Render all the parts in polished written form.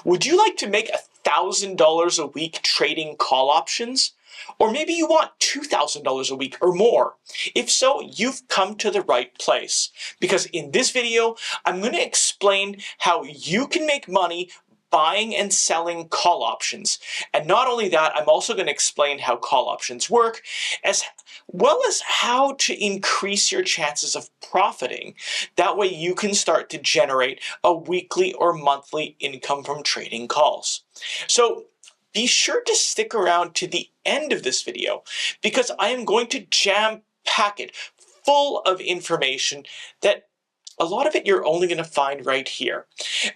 Would you like to make $1,000 a week trading call options? Or maybe you want $2,000 a week or more. If so, you've come to the right place. Because in this video, I'm going to explain how you can make money buying and selling call options. And not only that, I'm also going to explain how call options work, as well as how to increase your chances of profiting. That way you can start to generate a weekly or monthly income from trading calls. So be sure to stick around to the end of this video, because I am going to jam-pack it full of information that a lot of it you're only going to find right here,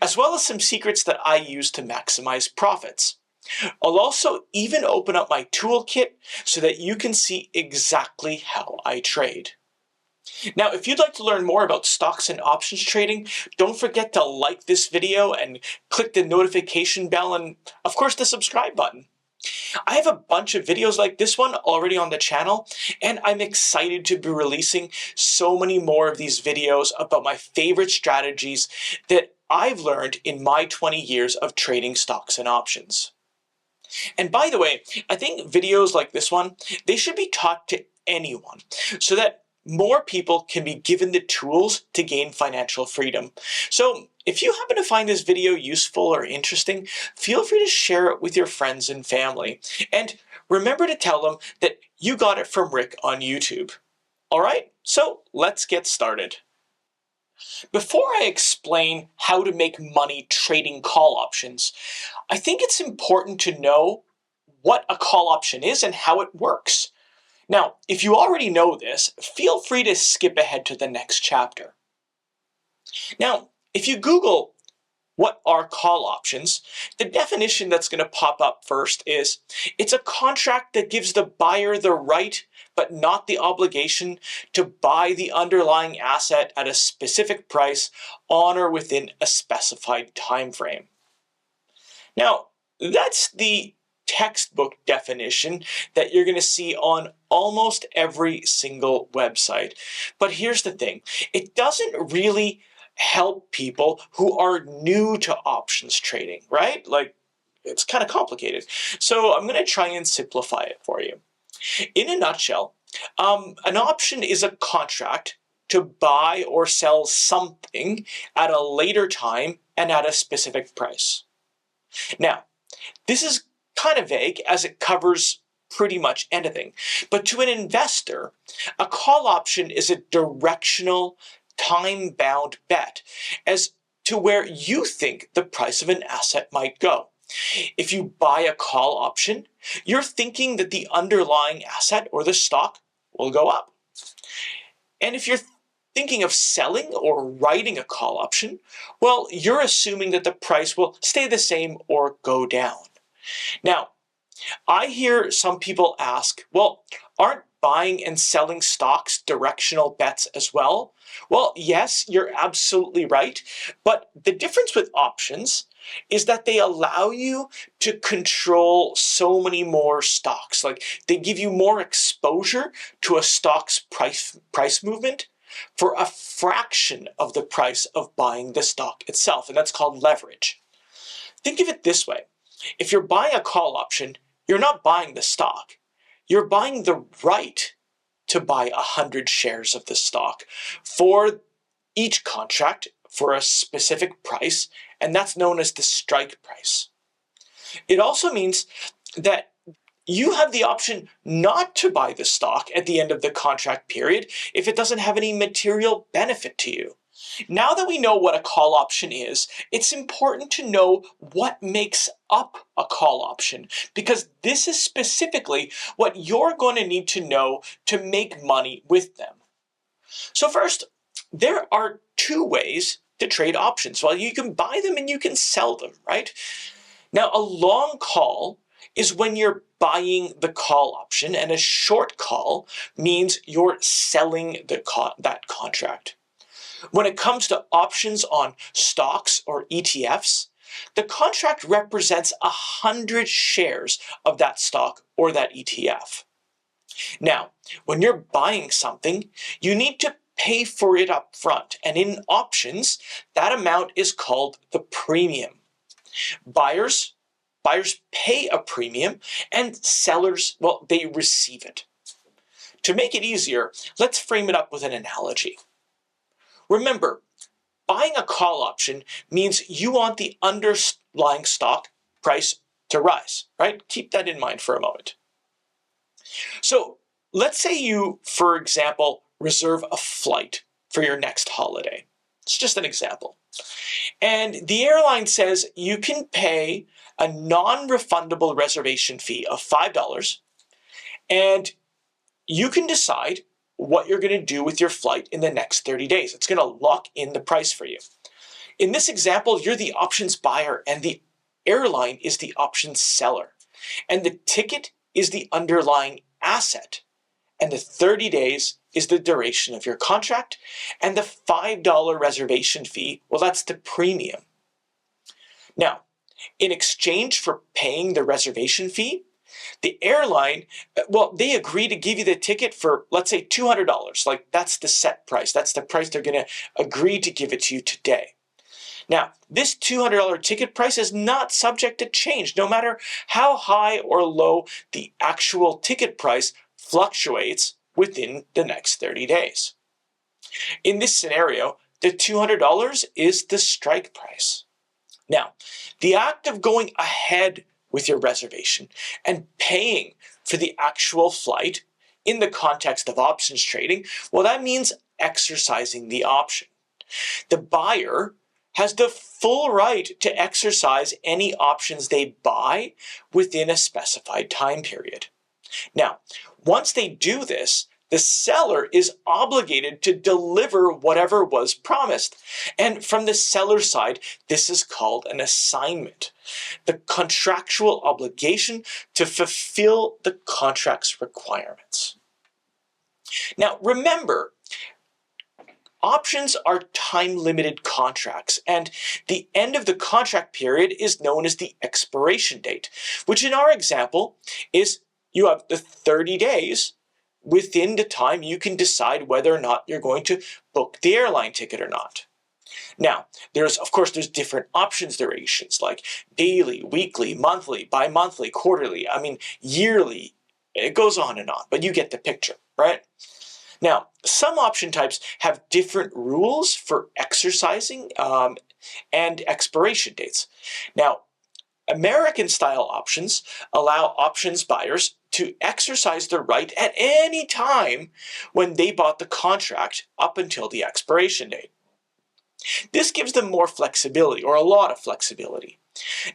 as well as some secrets that I use to maximize profits. I'll also even open up my toolkit so that you can see exactly how I trade. Now, if you'd like to learn more about stocks and options trading, don't forget to like this video and click the notification bell and, of course, the subscribe button. I have a bunch of videos like this one already on the channel, and I'm excited to be releasing so many more of these videos about my favorite strategies that I've learned in my 20 years of trading stocks and options. And by the way, I think videos like this one, they should be taught to anyone so that more people can be given the tools to gain financial freedom. So if you happen to find this video useful or interesting, feel free to share it with your friends and family. And remember to tell them that you got it from Rick on YouTube. All right, so let's get started. Before I explain how to make money trading call options, I think it's important to know what a call option is and how it works. Now, if you already know this, feel free to skip ahead to the next chapter. Now, if you Google what are call options, the definition that's going to pop up first is it's a contract that gives the buyer the right but not the obligation to buy the underlying asset at a specific price on or within a specified time frame. Now, that's the textbook definition that you're going to see on almost every single website. But here's the thing, it doesn't really help people who are new to options trading, right? Like, it's kind of complicated. So I'm going to try and simplify it for you. In a nutshell, an option is a contract to buy or sell something at a later time and at a specific price. Now, this is kind of vague as it covers pretty much anything, but to an investor, a call option is a directional, time-bound bet as to where you think the price of an asset might go. If you buy a call option, you're thinking that the underlying asset or the stock will go up. And if you're thinking of selling or writing a call option, well, you're assuming that the price will stay the same or go down. Now, I hear some people ask, well, aren't buying and selling stocks directional bets as well? Well, yes, you're absolutely right. But the difference with options is that they allow you to control so many more stocks. Like, they give you more exposure to a stock's price movement for a fraction of the price of buying the stock itself. And that's called leverage. Think of it this way. If you're buying a call option, you're not buying the stock. You're buying the right to buy 100 shares of the stock for each contract for a specific price, and that's known as the strike price. It also means that you have the option not to buy the stock at the end of the contract period if it doesn't have any material benefit to you. Now that we know what a call option is, it's important to know what makes up a call option, because this is specifically what you're going to need to know to make money with them. So first, there are two ways to trade options. Well, you can buy them and you can sell them, right? Now, a long call is when you're buying the call option, and a short call means you're selling that contract. When it comes to options on stocks or ETFs, the contract represents 100 shares of that stock or that ETF. Now, when you're buying something, you need to pay for it up front, and in options, that amount is called the premium. Buyers pay a premium, and sellers, well, they receive it. To make it easier, let's frame it up with an analogy. Remember, buying a call option means you want the underlying stock price to rise, right? Keep that in mind for a moment. So let's say you, for example, reserve a flight for your next holiday. It's just an example. And the airline says you can pay a non-refundable reservation fee of $5, and you can decide what you're going to do with your flight in the next 30 days. It's going to lock in the price for you. In this example, you're the options buyer and the airline is the options seller. And the ticket is the underlying asset. And the 30 days is the duration of your contract. And the $5 reservation fee, well, that's the premium. Now, in exchange for paying the reservation fee, the airline, well, they agree to give you the ticket for, let's say, $200. Like, that's the set price. That's the price they're going to agree to give it to you today. Now, this $200 ticket price is not subject to change, no matter how high or low the actual ticket price fluctuates within the next 30 days. In this scenario, the $200 is the strike price. Now, the act of going ahead with your reservation and paying for the actual flight in the context of options trading, well, that means exercising the option. The buyer has the full right to exercise any options they buy within a specified time period. Now, once they do this, the seller is obligated to deliver whatever was promised. And from the seller side, this is called an assignment, the contractual obligation to fulfill the contract's requirements. Now, remember, options are time-limited contracts, and the end of the contract period is known as the expiration date, which in our example is you have the 30 days within the time you can decide whether or not you're going to book the airline ticket or not. Now, there's different options durations like daily, weekly, monthly, bi-monthly, quarterly, yearly. It goes on and on, but you get the picture, right? Now, some option types have different rules for exercising and expiration dates. Now, American-style options allow options buyers to exercise their right at any time when they bought the contract up until the expiration date. This gives them more flexibility, or a lot of flexibility.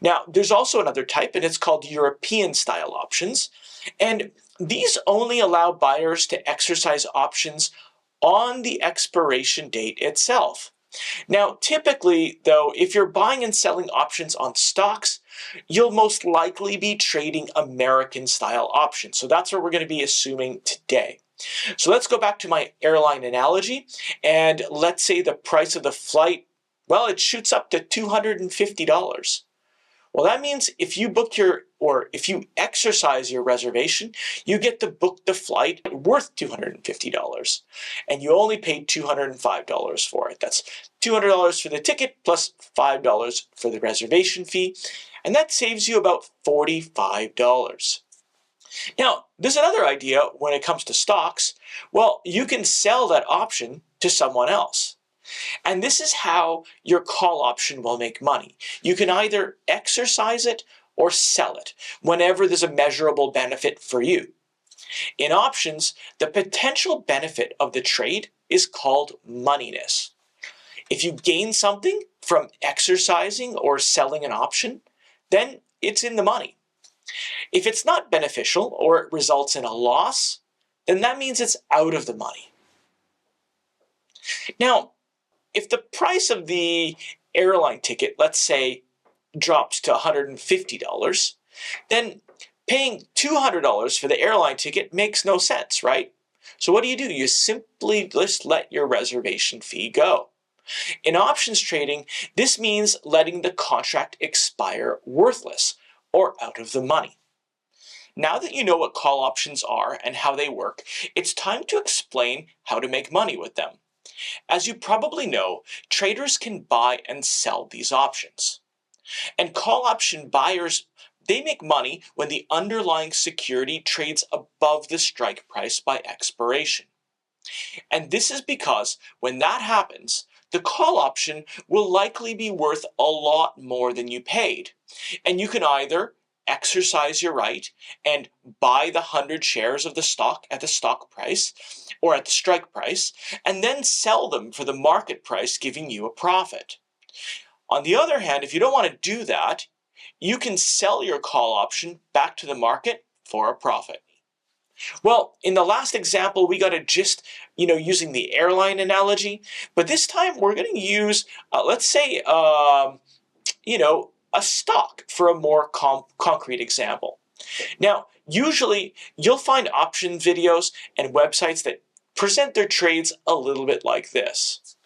Now, there's also another type, and it's called European-style options, and these only allow buyers to exercise options on the expiration date itself. Now, typically, though, if you're buying and selling options on stocks, you'll most likely be trading American-style options. So that's what we're going to be assuming today. So let's go back to my airline analogy, and let's say the price of the flight, well, it shoots up to $250. Well, that means if you exercise your reservation, you get to book the flight worth $250, and you only paid $205 for it. That's $200 for the ticket plus $5 for the reservation fee, and that saves you about $45. Now, there's another idea when it comes to stocks. Well, you can sell that option to someone else. And this is how your call option will make money. You can either exercise it or sell it whenever there's a measurable benefit for you. In options, the potential benefit of the trade is called moneyness. If you gain something from exercising or selling an option, then it's in the money. If it's not beneficial or it results in a loss, then that means it's out of the money. Now, if the price of the airline ticket, let's say, drops to $150, then paying $200 for the airline ticket makes no sense, right? So what do? You simply just let your reservation fee go. In options trading, this means letting the contract expire worthless or out of the money. Now that you know what call options are and how they work, it's time to explain how to make money with them. As you probably know, traders can buy and sell these options. And call option buyers, they make money when the underlying security trades above the strike price by expiration. And this is because when that happens, the call option will likely be worth a lot more than you paid. And you can either exercise your right and buy the 100 shares of the stock at the stock price or at the strike price, and then sell them for the market price, giving you a profit. On the other hand, if you don't want to do that, you can sell your call option back to the market for a profit. Well, in the last example, we got a gist, using the airline analogy, but this time we're going to use, let's say, a stock for a more concrete example. Now, usually you'll find option videos and websites that present their trades a little bit like this.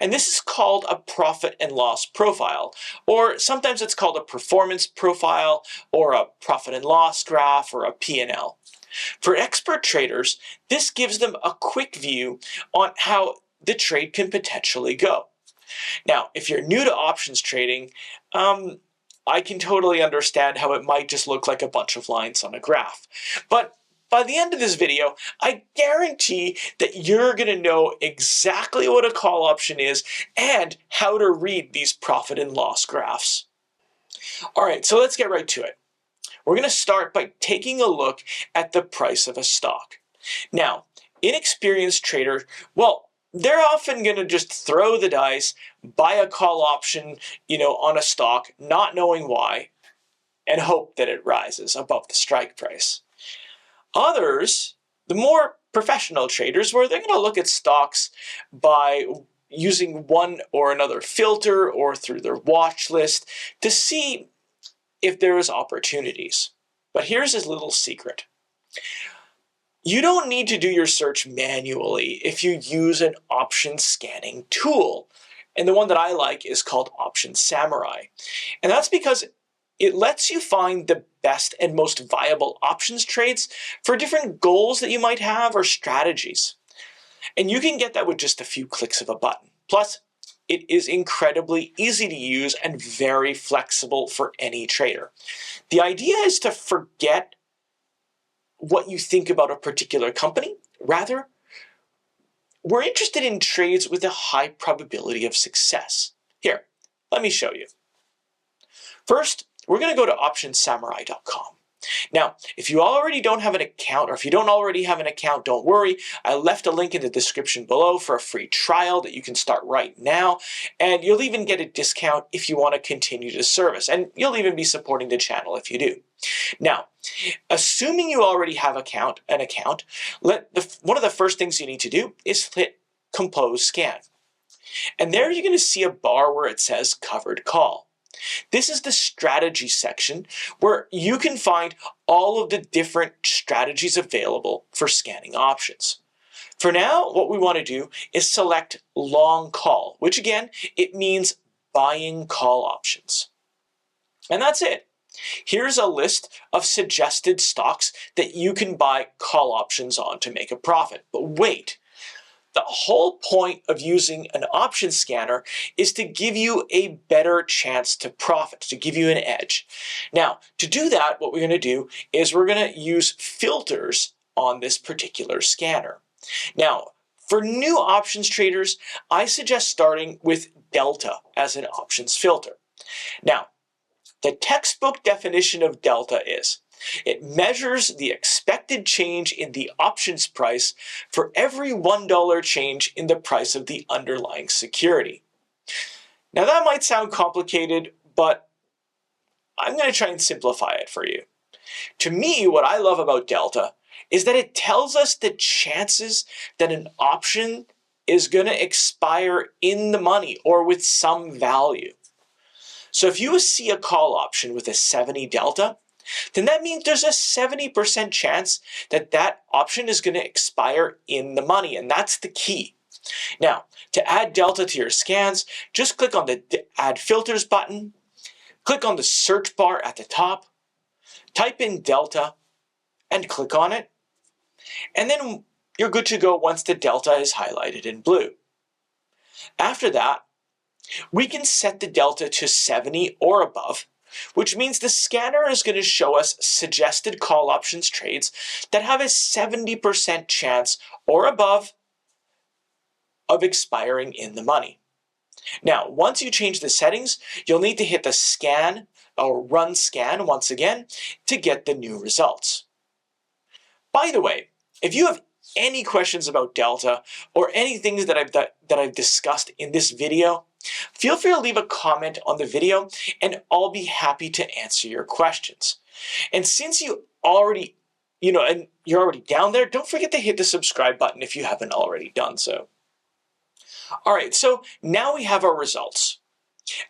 And this is called a profit and loss profile, or sometimes it's called a performance profile, or a profit and loss graph, or a P&L. For expert traders, this gives them a quick view on how the trade can potentially go. Now, if you're new to options trading, I can totally understand how it might just look like a bunch of lines on a graph. But by the end of this video, I guarantee that you're going to know exactly what a call option is and how to read these profit and loss graphs. All right, so let's get right to it. We're going to start by taking a look at the price of a stock. Now, inexperienced traders, they're often going to just throw the dice, buy a call option, on a stock, not knowing why, and hope that it rises above the strike price. Others, the more professional traders, where they're going to look at stocks by using one or another filter or through their watch list to see if there is opportunities. But here's his little secret. You don't need to do your search manually if you use an option scanning tool. And the one that I like is called Option Samurai. And that's because it lets you find the best and most viable options trades for different goals that you might have or strategies. And you can get that with just a few clicks of a button. Plus, it is incredibly easy to use and very flexible for any trader. The idea is to forget what you think about a particular company. Rather, we're interested in trades with a high probability of success. Here, let me show you. First, we're going to go to optionsamurai.com. Now, if you already don't have an account, or if you don't already have an account, don't worry. I left a link in the description below for a free trial that you can start right now, and you'll even get a discount if you want to continue the service, and you'll even be supporting the channel if you do. Now, assuming you already have an account, one of the first things you need to do is hit Compose Scan. And there you're going to see a bar where it says Covered Call. This is the strategy section where you can find all of the different strategies available for scanning options. For now, what we want to do is select long call, which again, it means buying call options. And that's it. Here's a list of suggested stocks that you can buy call options on to make a profit. But wait. The whole point of using an option scanner is to give you a better chance to profit, to give you an edge. Now, to do that, what we're going to do is we're going to use filters on this particular scanner. Now, for new options traders, I suggest starting with Delta as an options filter. Now, the textbook definition of Delta is it measures the expected change in the options price for every $1 change in the price of the underlying security. Now that might sound complicated, but I'm going to try and simplify it for you. To me, what I love about Delta is that it tells us the chances that an option is going to expire in the money or with some value. So if you see a call option with a 70 Delta, then that means there's a 70% chance that that option is going to expire in the money, and that's the key. Now, to add Delta to your scans, just click on the Add Filters button, click on the search bar at the top, type in Delta, and click on it, and then you're good to go once the Delta is highlighted in blue. After that, we can set the delta to 70 or above, which means the scanner is going to show us suggested call options trades that have a 70% chance or above of expiring in the money. Now, once you change the settings, you'll need to hit the scan or run scan once again to get the new results. By the way, if you have any questions about Delta or anything that I've discussed in this video, feel free to leave a comment on the video and I'll be happy to answer your questions. And since you already, and you're already down there, don't forget to hit the subscribe button if you haven't already done so. All right, so now we have our results.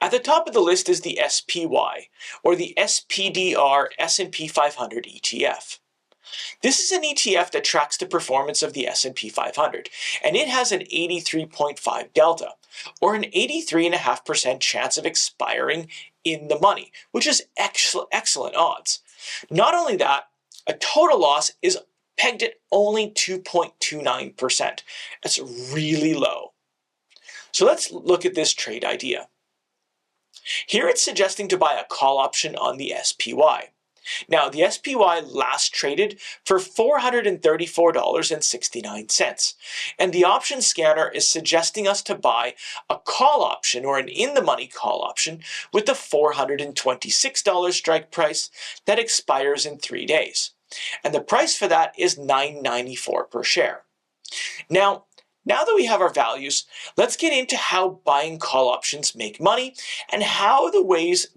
At the top of the list is the SPY, or the SPDR S&P 500 ETF. This is an ETF that tracks the performance of the S&P 500, and it has an 83.5 delta, or an 83.5% chance of expiring in the money, which is excellent odds. Not only that, a total loss is pegged at only 2.29%. That's really low. So let's look at this trade idea. Here it's suggesting to buy a call option on the SPY. Now, the SPY last traded for $434.69, and the option scanner is suggesting us to buy a call option or an in-the-money call option with the $426 strike price that expires in 3 days. And the price for that is $9.94 per share. Now that we have our values, let's get into how buying call options make money and how the ways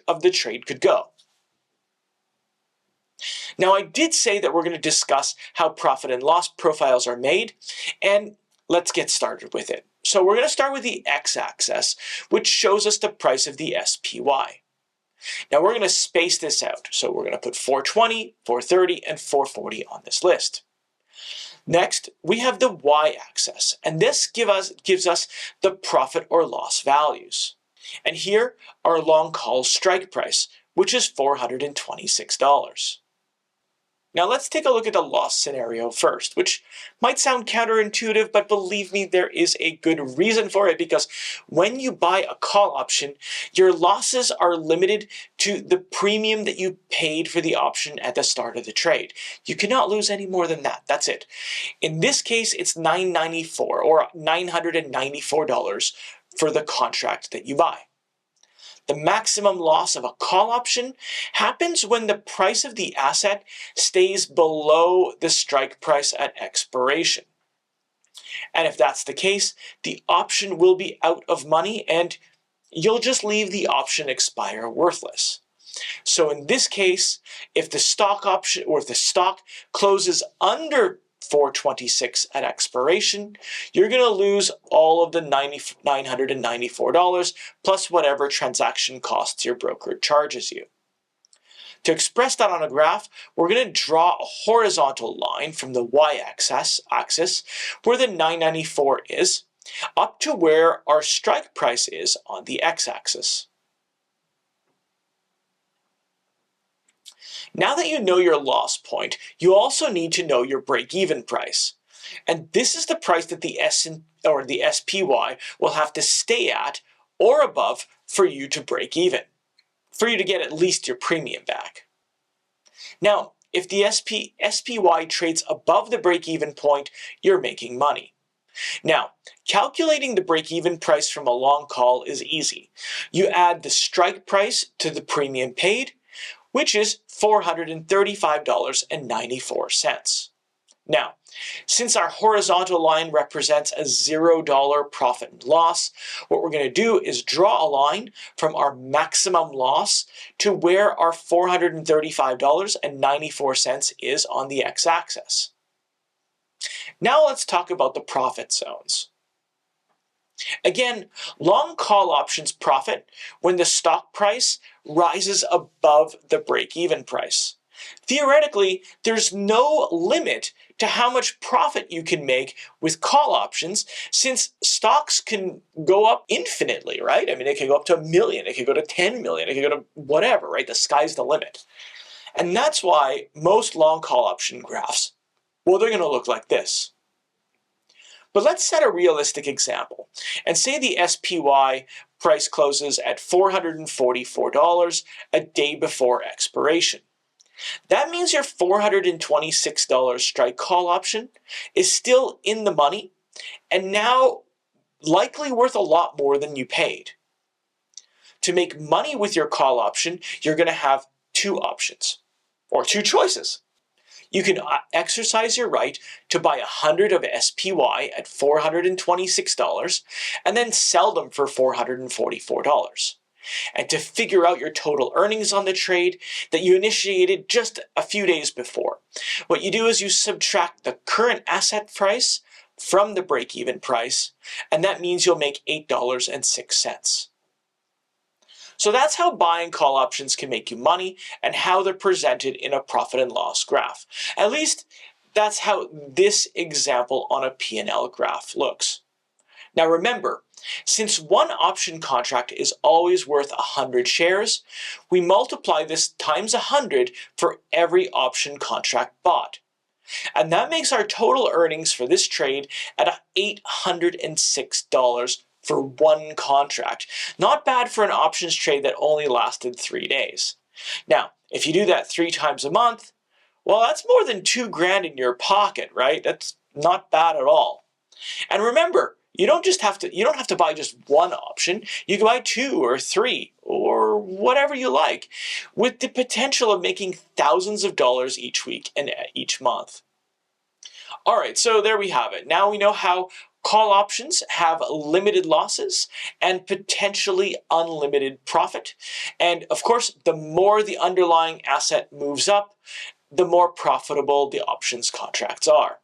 of the trade could go. Now, I did say that we're going to discuss how profit and loss profiles are made, and let's get started with it. So we're going to start with the x-axis, which shows us the price of the SPY. Now we're going to space this out. So we're going to put 420, 430, and 440 on this list. Next, we have the y-axis, and this gives us the profit or loss values. And here, our long call strike price, which is $426. Now let's take a look at the loss scenario first, which might sound counterintuitive, but believe me, there is a good reason for it, because when you buy a call option, your losses are limited to the premium that you paid for the option at the start of the trade. You cannot lose any more than that. That's it. In this case, it's $994 or $994 for the contract that you buy. The maximum loss of a call option happens when the price of the asset stays below the strike price at expiration. And if that's the case, the option will be out of money and you'll just leave the option expire worthless. So in this case, if the stock option or if the stock closes under 426 at expiration, you're going to lose all of the $994 plus whatever transaction costs your broker charges you. To express that on a graph, we're going to draw a horizontal line from the y-axis where the 994 is up to where our strike price is on the x-axis. Now that you know your loss point, you also need to know your break-even price. And this is the price that the SPY will have to stay at or above for you to break even, for you to get at least your premium back. Now, if the SPY trades above the break-even point, you're making money. Now, calculating the break-even price from a long call is easy. You add the strike price to the premium paid, which is $435.94. Now, since our horizontal line represents a $0 profit and loss, what we're going to do is draw a line from our maximum loss to where our $435.94 is on the x-axis. Now let's talk about the profit zones. Again, long call options profit when the stock price rises above the break-even price. Theoretically, there's no limit to how much profit you can make with call options, since stocks can go up infinitely, right? I mean, it can go up to 1 million, it could go to 10 million, it could go to whatever, right? The sky's the limit. And that's why most long call option graphs, well, they're going to look like this. But let's set a realistic example and say the SPY price closes at $444 a day before expiration. That means your $426 strike call option is still in the money and now likely worth a lot more than you paid. To make money with your call option, you're going to have two options, or two choices. You can exercise your right to buy 100 of SPY at $426 and then sell them for $444. And to figure out your total earnings on the trade that you initiated just a few days before, what you do is you subtract the current asset price from the break-even price, and that means you'll make $8.06. So that's how buying call options can make you money and how they're presented in a profit and loss graph. At least that's how this example on a P&L graph looks. Now remember, since one option contract is always worth 100 shares, we multiply this times 100 for every option contract bought. And that makes our total earnings for this trade at $806 for one contract. Not bad for an options trade that only lasted 3 days. Now, if you do that 3 times a month, well, that's more than $2,000 in your pocket, right? That's not bad at all. And remember, you don't have to buy just one option. You can buy 2 or 3 or whatever you like, with the potential of making thousands of dollars each week and each month. All right, so there we have it. Now we know how call options have limited losses and potentially unlimited profit. And of course, the more the underlying asset moves up, the more profitable the options contracts are.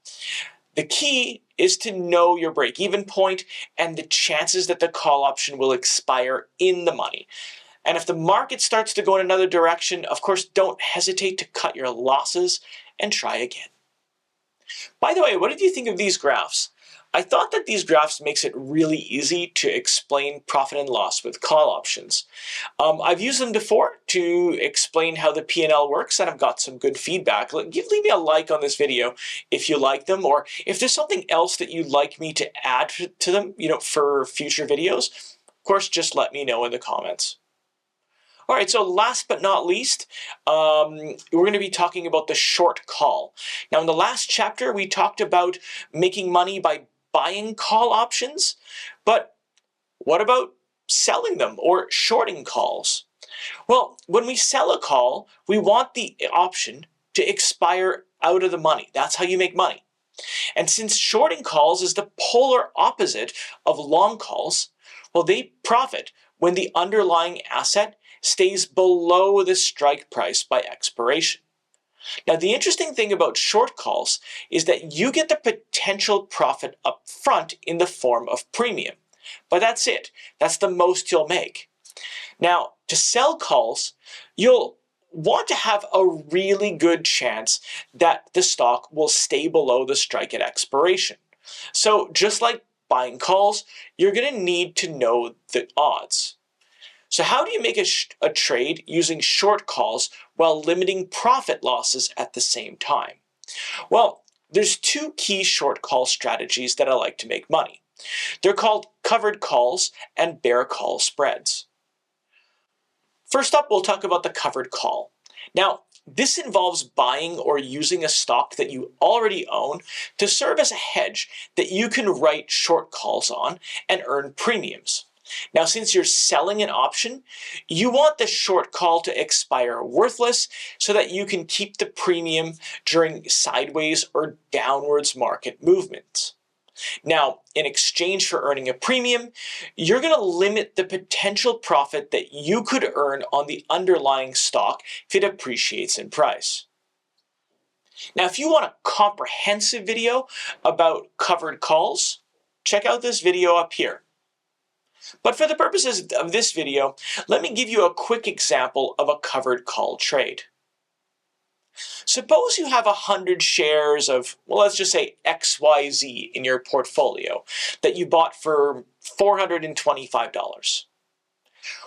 The key is to know your break-even point and the chances that the call option will expire in the money. And if the market starts to go in another direction, of course, don't hesitate to cut your losses and try again. By the way, what did you think of these graphs? I thought that these graphs makes it really easy to explain profit and loss with call options. I've used them before to explain how the P&L works, and I've got some good feedback. Leave me a like on this video if you like them, or if there's something else that you'd like me to add to them, for future videos. Of course, just let me know in the comments. All right, so last but not least, we're going to be talking about the short call. Now, in the last chapter, we talked about making money by buying call options, but what about selling them or shorting calls? Well, when we sell a call, we want the option to expire out of the money. That's how you make money. And since shorting calls is the polar opposite of long calls, well, they profit when the underlying asset stays below the strike price by expiration. Now, the interesting thing about short calls is that you get the potential profit up front in the form of premium. But that's it. That's the most you'll make. Now, to sell calls, you'll want to have a really good chance that the stock will stay below the strike at expiration. So just like buying calls, you're going to need to know the odds. So how do you make a trade using short calls while limiting profit losses at the same time? Well, there's 2 key short call strategies that I like to make money. They're called covered calls and bear call spreads. First up, we'll talk about the covered call. Now, this involves buying or using a stock that you already own to serve as a hedge that you can write short calls on and earn premiums. Now, since you're selling an option, you want the short call to expire worthless so that you can keep the premium during sideways or downwards market movements. Now, in exchange for earning a premium, you're going to limit the potential profit that you could earn on the underlying stock if it appreciates in price. Now, if you want a comprehensive video about covered calls, check out this video up here. But for the purposes of this video, let me give you a quick example of a covered call trade. Suppose you have 100 shares of, well, let's just say XYZ in your portfolio that you bought for $425.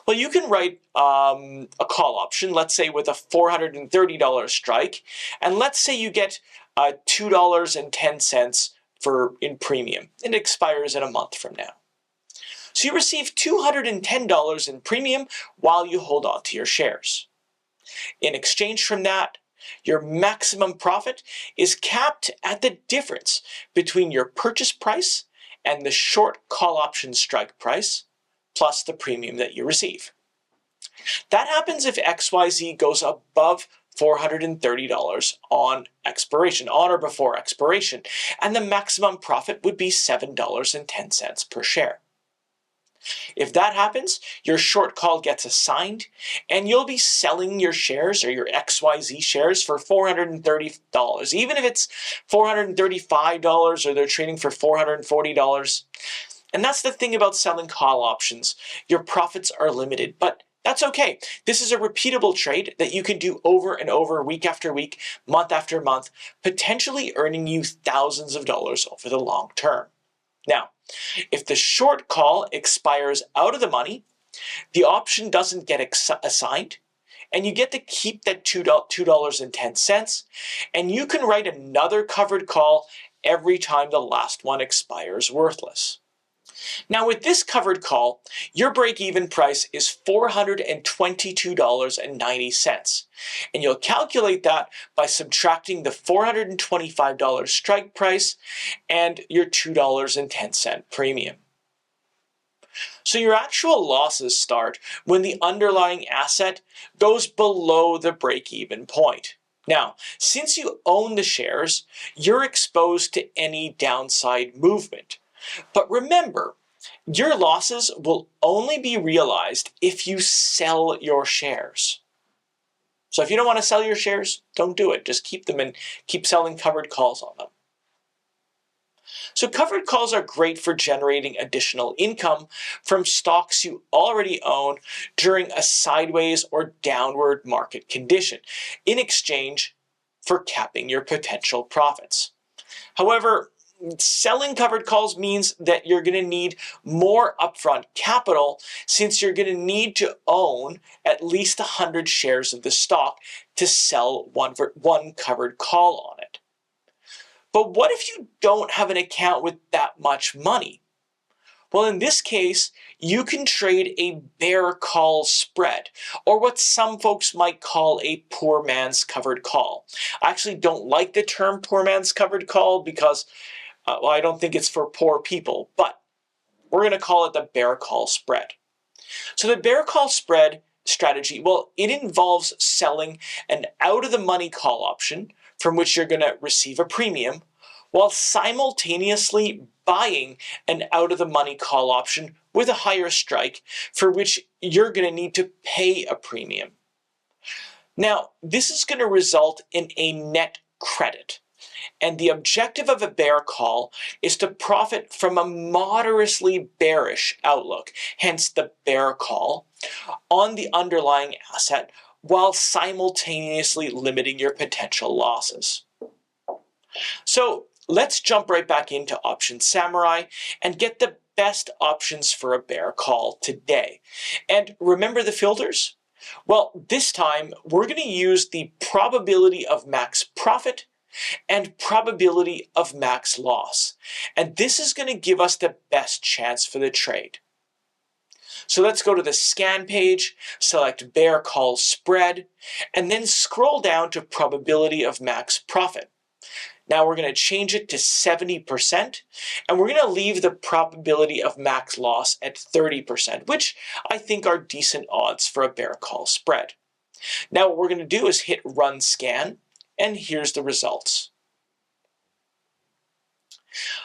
Well, you can write a call option, let's say with a $430 strike, and let's say you get $2.10 in premium, and it expires in a month from now. So you receive $210 in premium while you hold on to your shares. In exchange from that, your maximum profit is capped at the difference between your purchase price and the short call option strike price, plus the premium that you receive. That happens if XYZ goes above $430 on expiration, on or before expiration, and the maximum profit would be $7.10 per share. If that happens, your short call gets assigned, and you'll be selling your shares or your XYZ shares for $430, even if it's $435 or they're trading for $440. And that's the thing about selling call options. Your profits are limited, but that's okay. This is a repeatable trade that you can do over and over, week after week, month after month, potentially earning you thousands of dollars over the long term. Now, if the short call expires out of the money, the option doesn't get assigned, and you get to keep that $2.10, and you can write another covered call every time the last one expires worthless. Now with this covered call, your break-even price is $422.90, and you'll calculate that by subtracting the $425 strike price and your $2.10 premium. So your actual losses start when the underlying asset goes below the break-even point. Now, since you own the shares, you're exposed to any downside movement. But remember, your losses will only be realized if you sell your shares. So if you don't want to sell your shares, don't do it. Just keep them and keep selling covered calls on them. So covered calls are great for generating additional income from stocks you already own during a sideways or downward market condition, in exchange for capping your potential profits. However, selling covered calls means that you're going to need more upfront capital, since you're going to need to own at least 100 shares of the stock to sell one covered call on it. But what if you don't have an account with that much money? Well, in this case, you can trade a bear call spread, or what some folks might call a poor man's covered call. I actually don't like the term poor man's covered call because well, I don't think it's for poor people, but we're going to call it the bear call spread. So the bear call spread strategy, well, it involves selling an out-of-the-money call option from which you're going to receive a premium, while simultaneously buying an out-of-the-money call option with a higher strike for which you're going to need to pay a premium. Now, this is going to result in a net credit. And the objective of a bear call is to profit from a moderately bearish outlook, hence the bear call, on the underlying asset while simultaneously limiting your potential losses. So let's jump right back into Option Samurai and get the best options for a bear call today. And remember the filters? Well, this time we're going to use the probability of max profit and probability of max loss. And this is going to give us the best chance for the trade. So let's go to the scan page, select bear call spread, and then scroll down to probability of max profit. Now we're going to change it to 70%, and we're going to leave the probability of max loss at 30%, which I think are decent odds for a bear call spread. Now what we're going to do is hit run scan, and here's the results.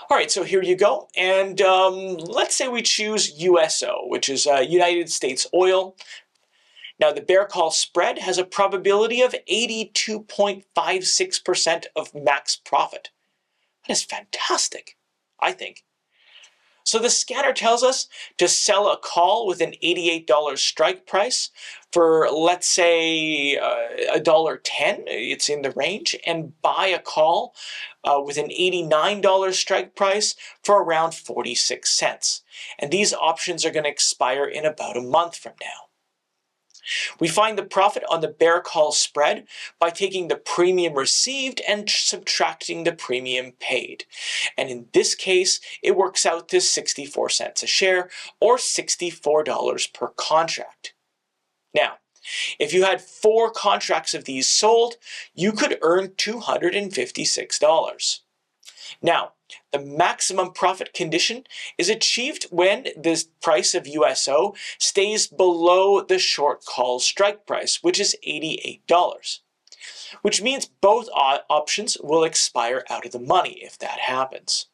All right, so here you go. And let's say we choose USO, which is United States Oil. Now the bear call spread has a probability of 82.56% of max profit. That is fantastic, I think. So the scanner tells us to sell a call with an $88 strike price for, let's say, $1.10, it's in the range, and buy a call with an $89 strike price for around 46 cents. And these options are going to expire in about a month from now. We find the profit on the bear call spread by taking the premium received and subtracting the premium paid. And in this case, it works out to 64 cents a share or $64 per contract. Now, if you had 4 contracts of these sold, you could earn $256. Now, the maximum profit condition is achieved when the price of USO stays below the short call strike price, which is $88, which means both options will expire out of the money if that happens.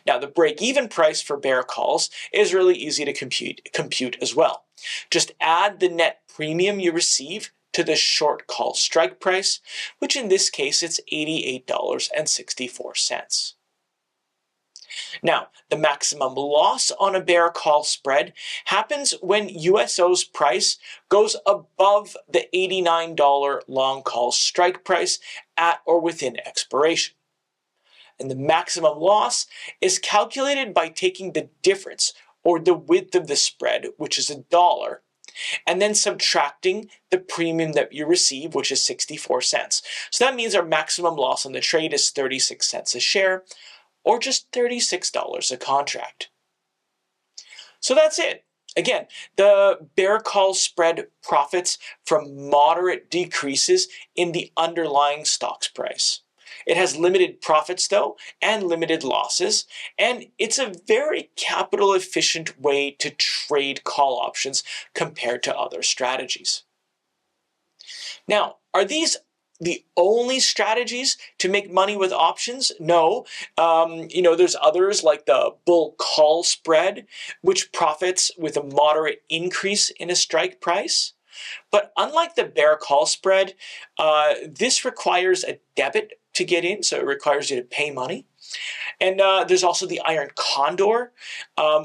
Now, the break-even price for bear calls is really easy to compute as well. Just add the net premium you receive to the short call strike price, which in this case it's $88.64. Now, the maximum loss on a bear call spread happens when USO's price goes above the $89 long call strike price at or within expiration. And the maximum loss is calculated by taking the difference, or the width of the spread, which is $1, and then subtracting the premium that you receive, which is 64 cents. So that means our maximum loss on the trade is 36 cents a share, or just $36 a contract. So that's it. Again, the bear call spread profits from moderate decreases in the underlying stock's price. It has limited profits though, and limited losses, and it's a very capital efficient way to trade call options compared to other strategies. Now, are these the only strategies to make money with options? No. There's others like the bull call spread, which profits with a moderate increase in a strike price. But unlike the bear call spread, this requires a debit to get in, so it requires you to pay money. And there's also the iron condor,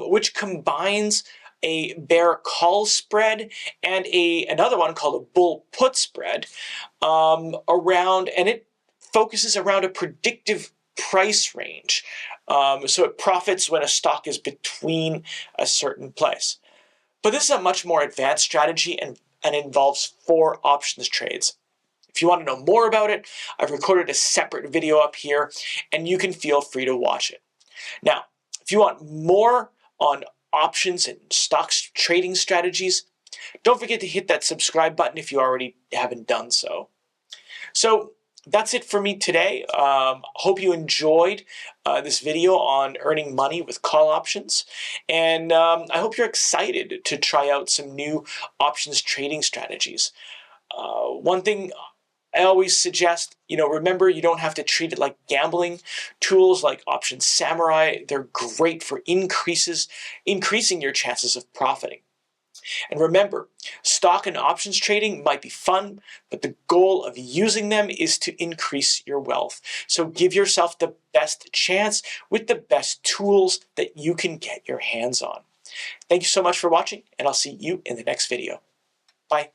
which combines a bear call spread and another one called a bull put spread and it focuses around a predictive price range. So it profits when a stock is between a certain place. But this is a much more advanced strategy and involves 4 options trades. If you want to know more about it, I've recorded a separate video up here, and you can feel free to watch it. Now, if you want more on options and stocks trading strategies, don't forget to hit that subscribe button if you already haven't done so. So that's it for me today. Hope you enjoyed this video on earning money with call options, and I hope you're excited to try out some new options trading strategies. One thing I always suggest, remember, you don't have to treat it like gambling. Tools like Option Samurai, they're great for increasing your chances of profiting. And remember, stock and options trading might be fun, but the goal of using them is to increase your wealth. So give yourself the best chance with the best tools that you can get your hands on. Thank you so much for watching, and I'll see you in the next video. Bye.